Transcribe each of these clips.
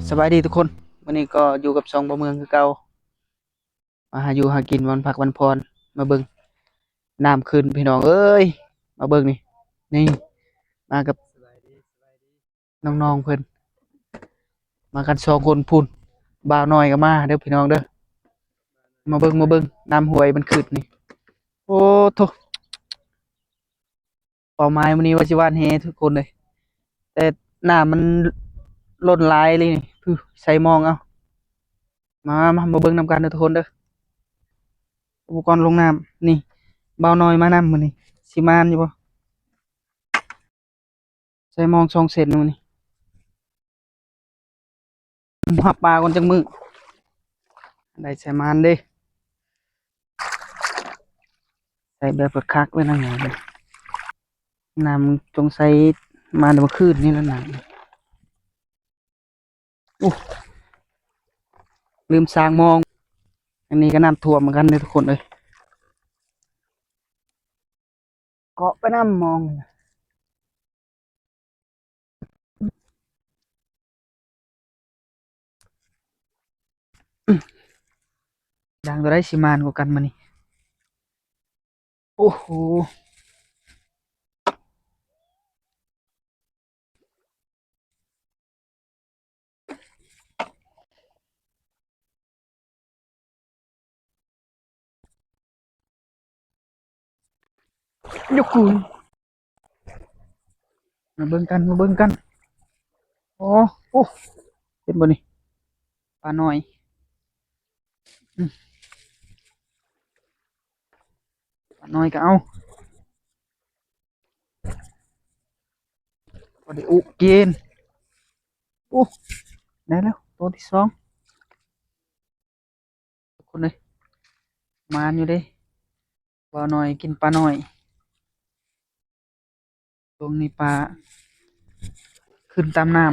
สบายดีทุกคนวันนี้ก็อยู่กับสองบ่เมืองคือเก่ามาหาอยู่หากินวันพักวันพรมาเบิ่งน้ำขึ้นพี่น้องเอ้ยมาเบิ่งนี่มากับน้องๆเพิ่นมากัน2 คนพู้นบ่าวน้อยก็มาเด้อพี่น้องเด้อมาเบิ่งน้ำห้วยมันขึ้นนี่โอ้โถเป้าหมายมื้อนี้ว่าสิว่านแหทุกคนเลยแต่น้ำมันล้นหลายเลยนี่ใส่มองเอามาเบิ่งนำกันเด้อทุกคนเด้ออุปกรณ์ลงน้ำนี่บ่าวน้อยมานำมื้อนี้สิมานอยู่บ่ใส่มอง2 เซนมื้อนี้ หับปลาก่อนจังมือได้ใส่มันเด้ใส่แบบคักๆไว้นั่นไงน้ำจงใส่มาเดี๋ยวมาคืนนี่แล้วน้ำอู้ลืมสร้างมองอันนี้ก็น้ำท่วมเหมือนกันเลยทุกคนเลยเกาะไปน้ำมองดังตัวได้สิมานกว่ากันมานี่โอ้โหยกกูมาเบิ่งกันโอ้โอ้เป็นบ่นี่ปลาน้อยอืมปลาน้อยก็เอาพอได้อุกินโอ้ได้แล้วตัวที่2ทุกคนเลยมานอยู่เด้ปลาน้อยกินปลาน้อยตรงนี้ปลาขึ้นตามน้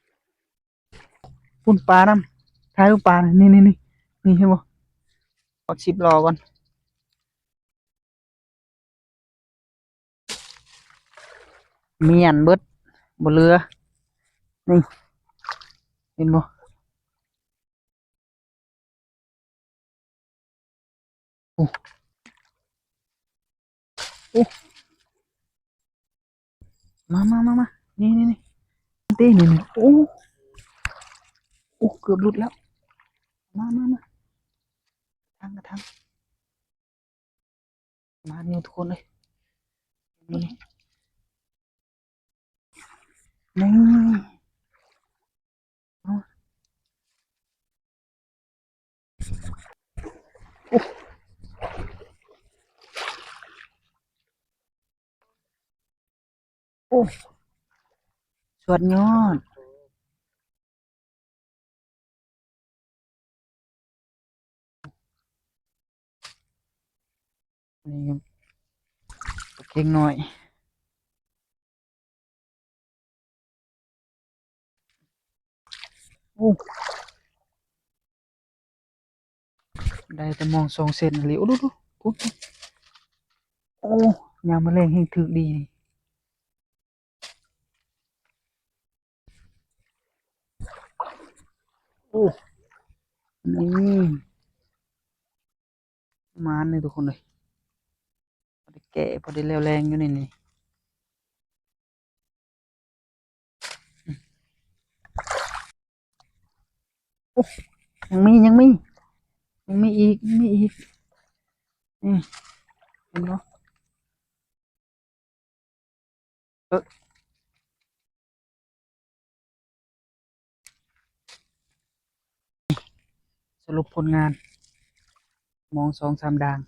ำพุ่นปลาน้ำท้ายลูกปลาน่ะนี่เห็นบ่ขอชิปรอก่อนเมียนเบิดบ่เรือนี่เห็นบ่โอ้โอ้มานี่เต้นี่โอ้โอ้เกือบหลุดแล้วมาทางมาเนี่ยทุกคนเลยนี่เอาโอ้สวดยอดนี่ครับเก่งหน่อยโอ้ได้แต่มอง2 เซนเลยโอ้ดูโอ้โอ้ยามแมลงแห่งถึกดีนี่โอ้นี่มาเนี่ยทุกคนเลยพอได้แก่พอได้แล้วแรงอยู่นี่โอ้ยังมีอีกนี่เห็นบ่เออสรุปผลงานมอง2-3 ด่าง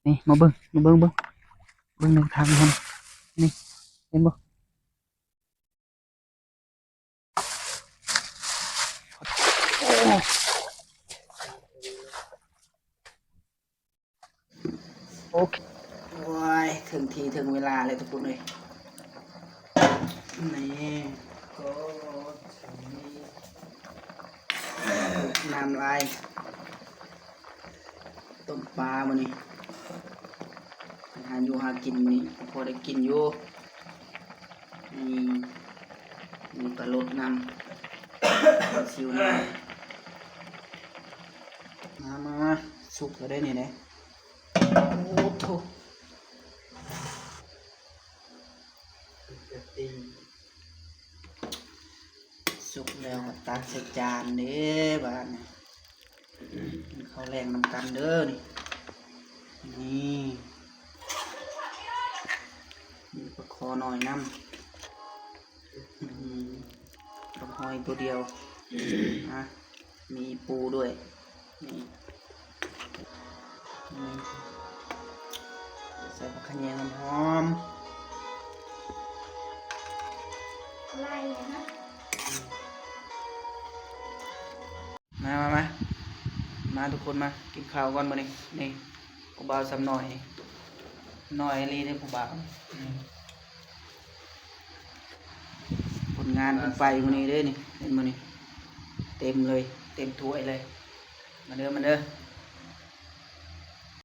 นี่มาเบิ่งหนึ่งทางคนนี่เห็นบ่โอ้โอเคว้ายถึงทีถึงเวลาเลยทุกคนเลยนี่ก็น้ำลายต้มปลามื้อนี้หาอยู่หากินมื้อนี้พอได้กินอยู่นี่มีปลาลดน้ ชิวหน่อยมาสุกแล้วได้นี่นะโอ้โถสุกแล้วก็ตักใส่จานเด้บ้านนี่ข้าวแรงนำกันเด้อนี่มีปลาคอหน่อยน้ำปลาหอยตัวเดียวมีปูด้วยนี่ใส่ผักขะแยงหอมไล่นะมาทุกคนมากินข้าวก่อนมานี่ผู้บ่าวซ้ำหน่อยลีได้ผู้บ่าวผลงานเป็นไฟมื้อนี้เด้อนี่เห็นมื้อนี้เต็มเลยเต็มถ้วยเลยมาเด้อ